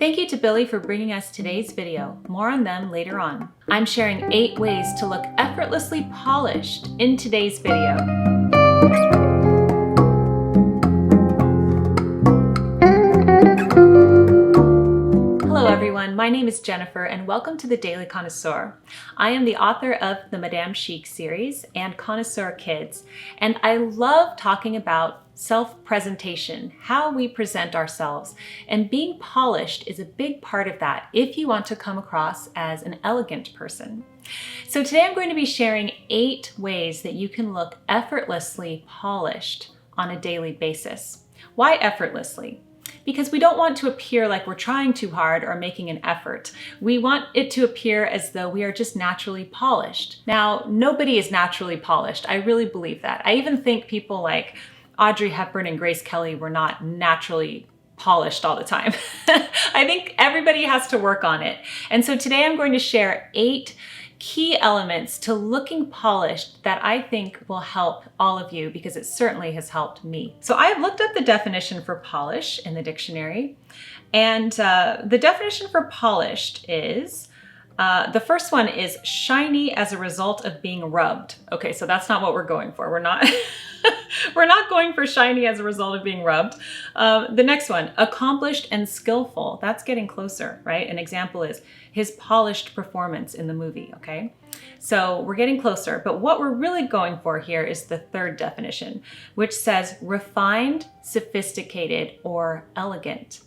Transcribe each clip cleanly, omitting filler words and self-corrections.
Thank you to Billie for bringing us today's video. More on them later on. I'm sharing 8 ways to look effortlessly polished in today's video. Hello everyone, my name is Jennifer and welcome to the Daily Connoisseur. I am the author of the Madame Chic series and Connoisseur Kids, and I love talking about self-presentation, how we present ourselves, and being polished is a big part of that if you want to come across as an elegant person. So today I'm going to be sharing 8 ways that you can look effortlessly polished on a daily basis. Why effortlessly? Because we don't want to appear like we're trying too hard or making an effort. We want it to appear as though we are just naturally polished. Now, nobody is naturally polished. I really believe that. I even think people like Audrey Hepburn and Grace Kelly were not naturally polished all the time. I think everybody has to work on it. And so today I'm going to share 8 key elements to looking polished that I think will help all of you because it certainly has helped me. So I have looked up the definition for polish in the dictionary, and the definition for polished is the first one is shiny as a result of being rubbed. Okay, so that's not what we're going for. We're not we're not going for shiny as a result of being rubbed. The next one, accomplished and skillful. That's getting closer, right? An example is his polished performance in the movie, okay? So we're getting closer, but what we're really going for here is the third definition, which says refined, sophisticated, or elegant.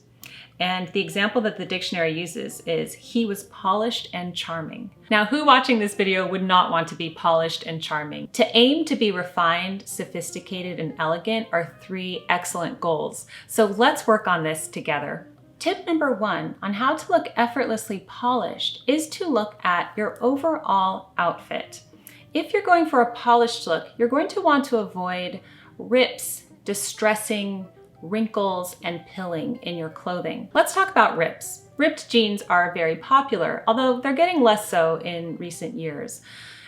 And the example that the dictionary uses is he was polished and charming. Now, who watching this video would not want to be polished and charming? To aim to be refined, sophisticated, and elegant are 3 excellent goals. So let's work on this together. Tip number 1 on how to look effortlessly polished is to look at your overall outfit. If you're going for a polished look, you're going to want to avoid rips, distressing, wrinkles, and pilling in your clothing. Let's talk about rips. Ripped jeans are very popular, although they're getting less so in recent years.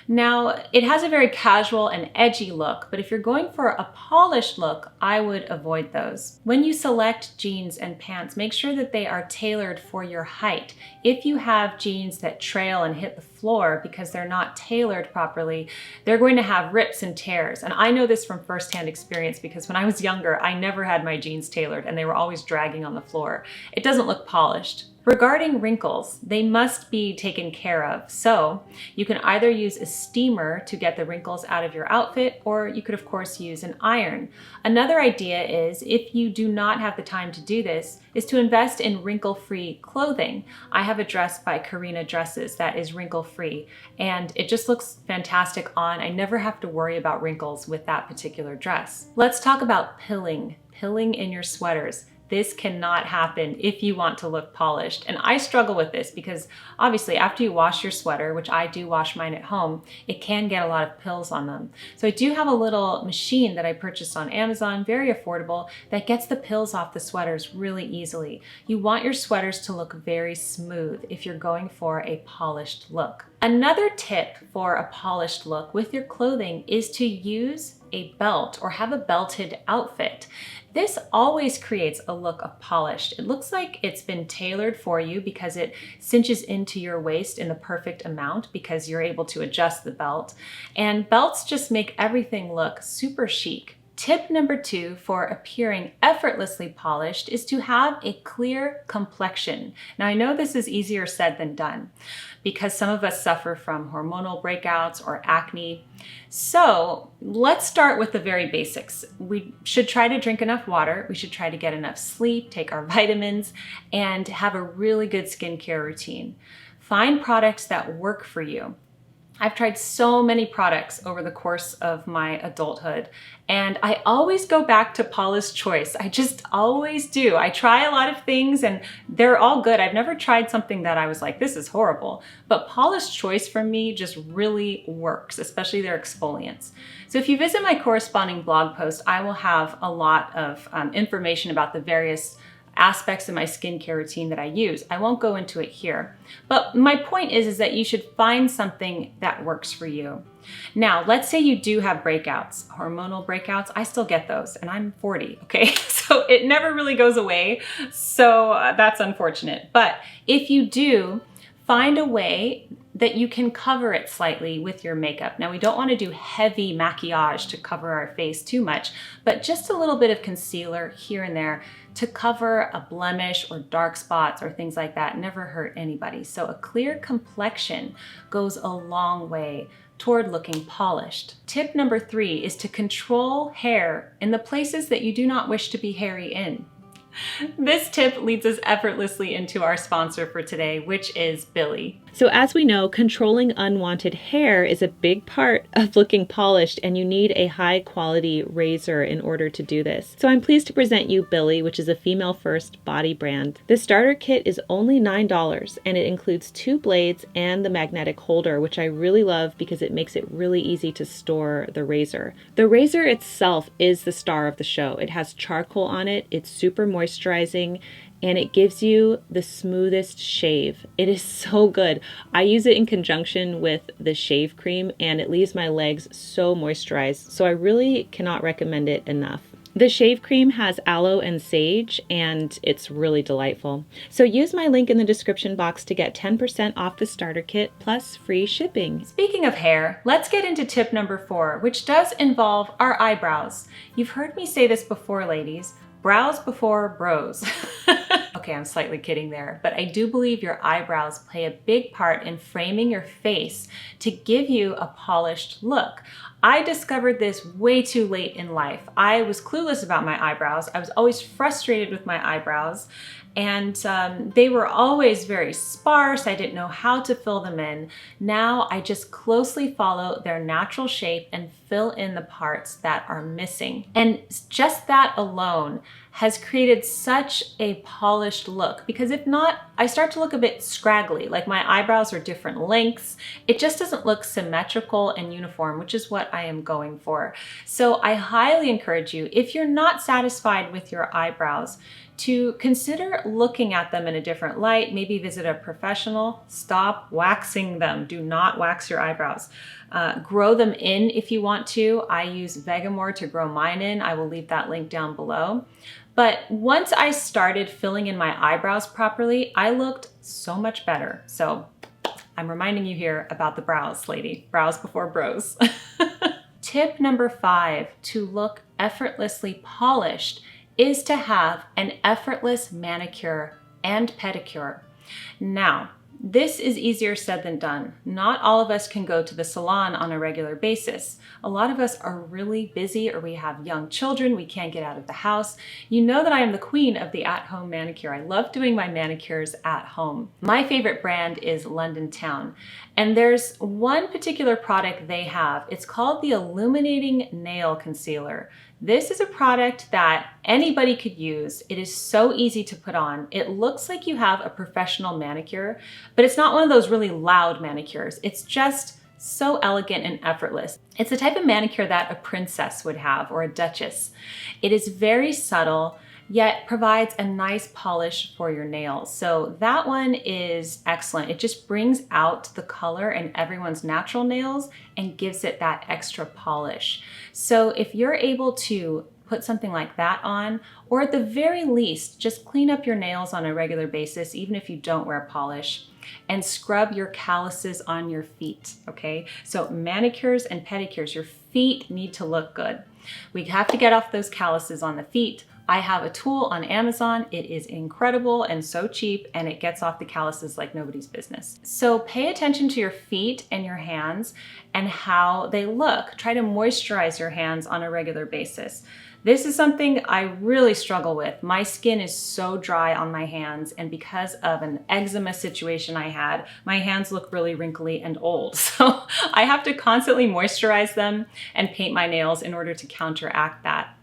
Now, it has a very casual and edgy look, but if you're going for a polished look, I would avoid those. When you select jeans and pants, make sure that they are tailored for your height. If you have jeans that trail and hit the floor because they're not tailored properly, they're going to have rips and tears. And I know this from firsthand experience because when I was younger, I never had my jeans tailored and they were always dragging on the floor. It doesn't look polished. Regarding wrinkles, they must be taken care of. So you can either use a steamer to get the wrinkles out of your outfit, or you could of course use an iron. Another idea is, if you do not have the time to do this, is to invest in wrinkle-free clothing. I have a dress by Karina Dresses that is wrinkle-free, and it just looks fantastic on. I never have to worry about wrinkles with that particular dress. Let's talk about pilling in your sweaters. This cannot happen if you want to look polished. And I struggle with this because obviously after you wash your sweater, which I do wash mine at home, it can get a lot of pills on them. So I do have a little machine that I purchased on Amazon, very affordable, that gets the pills off the sweaters really easily. You want your sweaters to look very smooth if you're going for a polished look. Another tip for a polished look with your clothing is to use a belt or have a belted outfit. This always creates a look of polished. It looks like it's been tailored for you because it cinches into your waist in the perfect amount because you're able to adjust the belt. And belts just make everything look super chic. Tip number 2 for appearing effortlessly polished is to have a clear complexion. Now I know this is easier said than done because some of us suffer from hormonal breakouts or acne. So let's start with the very basics. We should try to drink enough water, we should try to get enough sleep, take our vitamins, and have a really good skincare routine. Find products that work for you. I've tried so many products over the course of my adulthood, and I always go back to Paula's Choice. I just always do. I try a lot of things and they're all good. I've never tried something that I was like, this is horrible. But Paula's Choice for me just really works, especially their exfoliants. So if you visit my corresponding blog post, I will have a lot of information about the various aspects of my skincare routine that I use. I won't go into it here. But my point is that you should find something that works for you. Now, let's say you do have breakouts, hormonal breakouts. I still get those, and I'm 40, okay? So it never really goes away. So that's unfortunate. But if you do, find a way that you can cover it slightly with your makeup. Now, we don't want to do heavy maquillage to cover our face too much, but just a little bit of concealer here and there to cover a blemish or dark spots or things like that never hurt anybody. So a clear complexion goes a long way toward looking polished. Tip number 3 is to control hair in the places that you do not wish to be hairy in. This tip leads us effortlessly into our sponsor for today, which is Billie. So as we know, controlling unwanted hair is a big part of looking polished, and you need a high quality razor in order to do this. So I'm pleased to present you Billie, which is a female first body brand. The starter kit is only $9, and it includes 2 blades and the magnetic holder, which I really love because it makes it really easy to store the razor. The razor itself is the star of the show. It has charcoal on it, it's super moisturizing, and it gives you the smoothest shave. It is so good. I use it in conjunction with the shave cream, and it leaves my legs so moisturized, so I really cannot recommend it enough. The shave cream has aloe and sage, and it's really delightful. So use my link in the description box to get 10% off the starter kit plus free shipping. Speaking of hair, let's get into tip number 4, which does involve our eyebrows. You've heard me say this before, ladies. Brows before bros. Okay, I'm slightly kidding there, but I do believe your eyebrows play a big part in framing your face to give you a polished look. I discovered this way too late in life. I was clueless about my eyebrows. I was always frustrated with my eyebrows, and they were always very sparse. I didn't know how to fill them in. Now I just closely follow their natural shape and fill in the parts that are missing. And just that alone has created such a polished look, because if not, I start to look a bit scraggly, like my eyebrows are different lengths. It just doesn't look symmetrical and uniform, which is what I am going for. So I highly encourage you, if you're not satisfied with your eyebrows, to consider looking at them in a different light, maybe visit a professional. Stop waxing them. Do not wax your eyebrows. Grow them in if you want to. I use Vegamore to grow mine in. I will leave that link down below. But once I started filling in my eyebrows properly, I looked so much better. So I'm reminding you here about the brows, lady. Brows before bros. Tip number 5 to look effortlessly polished is to have an effortless manicure and pedicure. Now, this is easier said than done. Not all of us can go to the salon on a regular basis. A lot of us are really busy, or we have young children, we can't get out of the house. You know that I am the queen of the at-home manicure. I love doing my manicures at home. My favorite brand is London Town, and there's one particular product they have. It's called the Illuminating Nail Concealer. This is a product that anybody could use. It is so easy to put on. It looks like you have a professional manicure, but it's not one of those really loud manicures. It's just so elegant and effortless. It's the type of manicure that a princess would have, or a duchess. It is very subtle, yet provides a nice polish for your nails. So that one is excellent. It just brings out the color in everyone's natural nails and gives it that extra polish. So if you're able to put something like that on, or at the very least, just clean up your nails on a regular basis, even if you don't wear polish, and scrub your calluses on your feet, okay? So manicures and pedicures, your feet need to look good. We have to get off those calluses on the feet. I have a tool on Amazon. It is incredible and so cheap, and it gets off the calluses like nobody's business. So pay attention to your feet and your hands and how they look. Try to moisturize your hands on a regular basis. This is something I really struggle with. My skin is so dry on my hands, and because of an eczema situation I had, my hands look really wrinkly and old. So I have to constantly moisturize them and paint my nails in order to counteract that.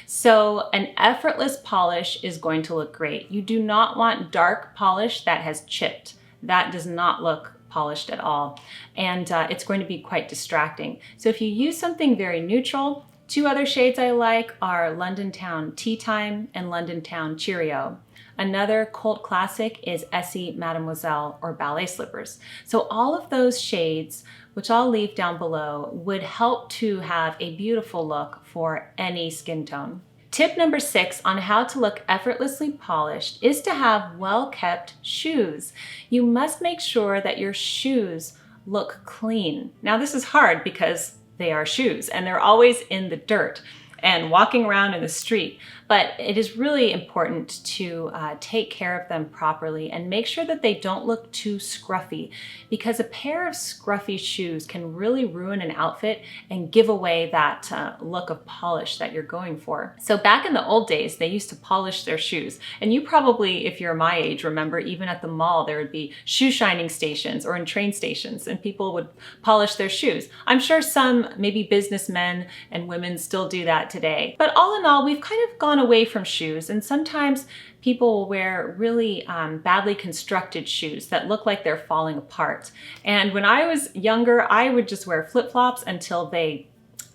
So an effortless polish is going to look great. You do not want dark polish that has chipped. That does not look polished at all, and it's going to be quite distracting. So if you use something very neutral, 2 other shades I like are London Town Tea Time and London Town Cheerio. Another cult classic is Essie, Mademoiselle, or ballet slippers. So all of those shades, which I'll leave down below, would help to have a beautiful look for any skin tone. Tip number 6 on how to look effortlessly polished is to have well-kept shoes. You must make sure that your shoes look clean. Now this is hard because they are shoes and they're always in the dirt and walking around in the street. But it is really important to take care of them properly and make sure that they don't look too scruffy, because a pair of scruffy shoes can really ruin an outfit and give away that look of polish that you're going for. So back in the old days, they used to polish their shoes. And you probably, if you're my age, remember even at the mall, there would be shoe shining stations or in train stations, and people would polish their shoes. I'm sure some, maybe businessmen and women still do that today. But all in all, we've kind of gone away from shoes, and sometimes people will wear really badly constructed shoes that look like they're falling apart. And when I was younger, I would just wear flip-flops until they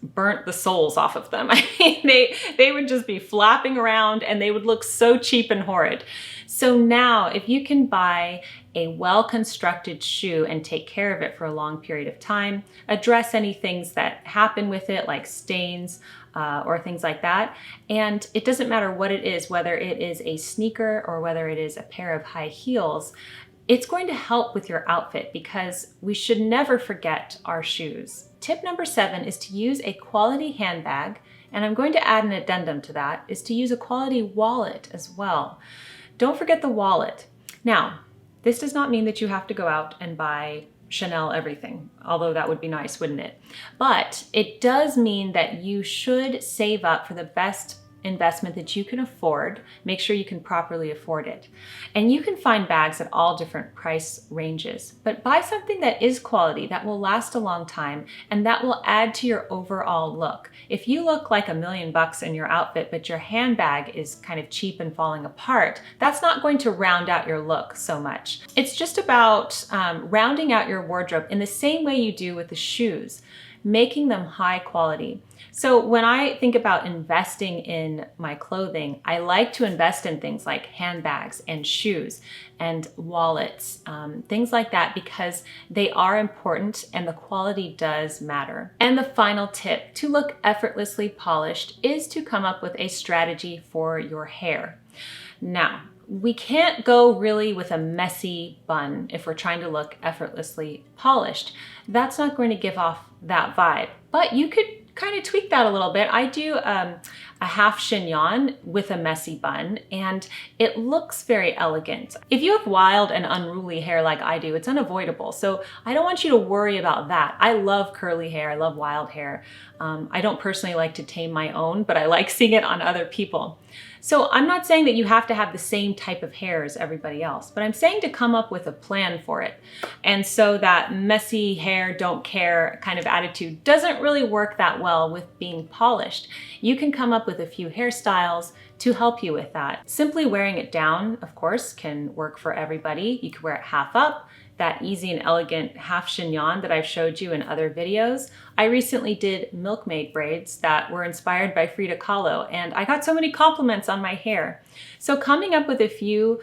burnt the soles off of them. I mean, they would just be flapping around and they would look so cheap and horrid. So now, if you can buy a well-constructed shoe and take care of it for a long period of time, address any things that happen with it, like stains or things like that. And it doesn't matter what it is, whether it is a sneaker or whether it is a pair of high heels, it's going to help with your outfit, because we should never forget our shoes. Tip number 7 is to use a quality handbag, and I'm going to add an addendum to that, is to use a quality wallet as well. Don't forget the wallet. Now, this does not mean that you have to go out and buy Chanel everything, although that would be nice, wouldn't it? But it does mean that you should save up for the best investment that you can afford. Make sure you can properly afford it. And you can find bags at all different price ranges, but buy something that is quality, that will last a long time, and that will add to your overall look. If you look like $1,000,000 in your outfit, but your handbag is kind of cheap and falling apart, that's not going to round out your look so much. It's just about rounding out your wardrobe in the same way you do with the shoes, making them high quality. So when I think about investing in my clothing, I like to invest in things like handbags and shoes and wallets, things like that, because they are important and the quality does matter. And the final tip to look effortlessly polished is to come up with a strategy for your hair. Now, we can't go really with a messy bun if we're trying to look effortlessly polished. That's not going to give off that vibe, but you could kind of tweak that a little bit. I do a half chignon with a messy bun, and it looks very elegant. If you have wild and unruly hair like I do, it's unavoidable. So I don't want you to worry about that. I love curly hair. I love wild hair. I don't personally like to tame my own, but I like seeing it on other people. So I'm not saying that you have to have the same type of hair as everybody else, but I'm saying to come up with a plan for it. And so that messy hair, don't care kind of attitude doesn't really work that well with being polished. You can come up with a few hairstyles to help you with that. Simply wearing it down, of course, can work for everybody. You can wear it half up, that easy and elegant half chignon that I've showed you in other videos. I recently did milkmaid braids that were inspired by Frida Kahlo, and I got so many compliments on my hair. So coming up with a few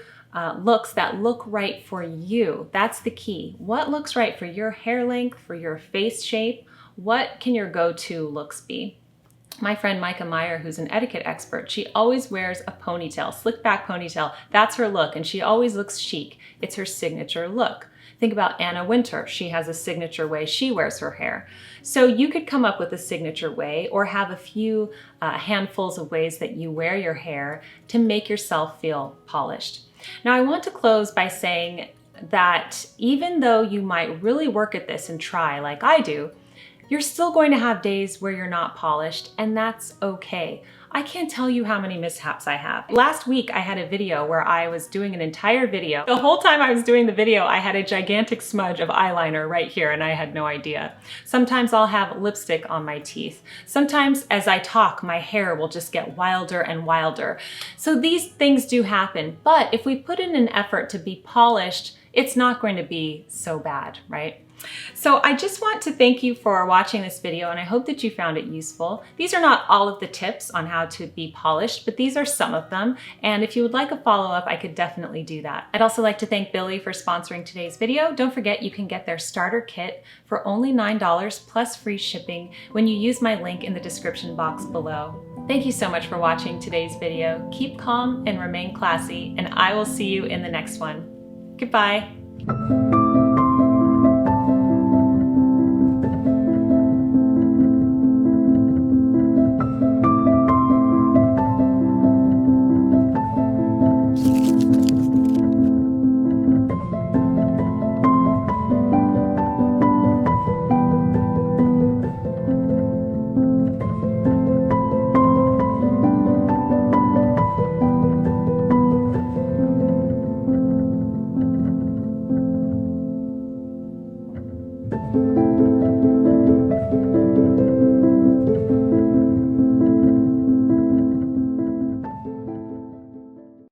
looks that look right for you, that's the key. What looks right for your hair length, for your face shape? What can your go-to looks be? My friend Micah Meyer, who's an etiquette expert, she always wears a ponytail, slick back ponytail. That's her look, and she always looks chic. It's her signature look. Think about Anna Wintour. She has a signature way she wears her hair. So you could come up with a signature way, or have a few handfuls of ways that you wear your hair to make yourself feel polished. Now I want to close by saying that even though you might really work at this and try like I do, you're still going to have days where you're not polished, and that's okay. I can't tell you how many mishaps I have. Last week I had a video where I was doing an entire video. The whole time I was doing the video, I had a gigantic smudge of eyeliner right here and I had no idea. Sometimes I'll have lipstick on my teeth. Sometimes as I talk, my hair will just get wilder and wilder. So these things do happen, but if we put in an effort to be polished, it's not going to be so bad, right? So I just want to thank you for watching this video, and I hope that you found it useful. These are not all of the tips on how to be polished, but these are some of them. And if you would like a follow-up, I could definitely do that. I'd also like to thank Billie for sponsoring today's video. Don't forget, you can get their starter kit for only $9 plus free shipping when you use my link in the description box below. Thank you so much for watching today's video. Keep calm and remain classy, and I will see you in the next one. Goodbye.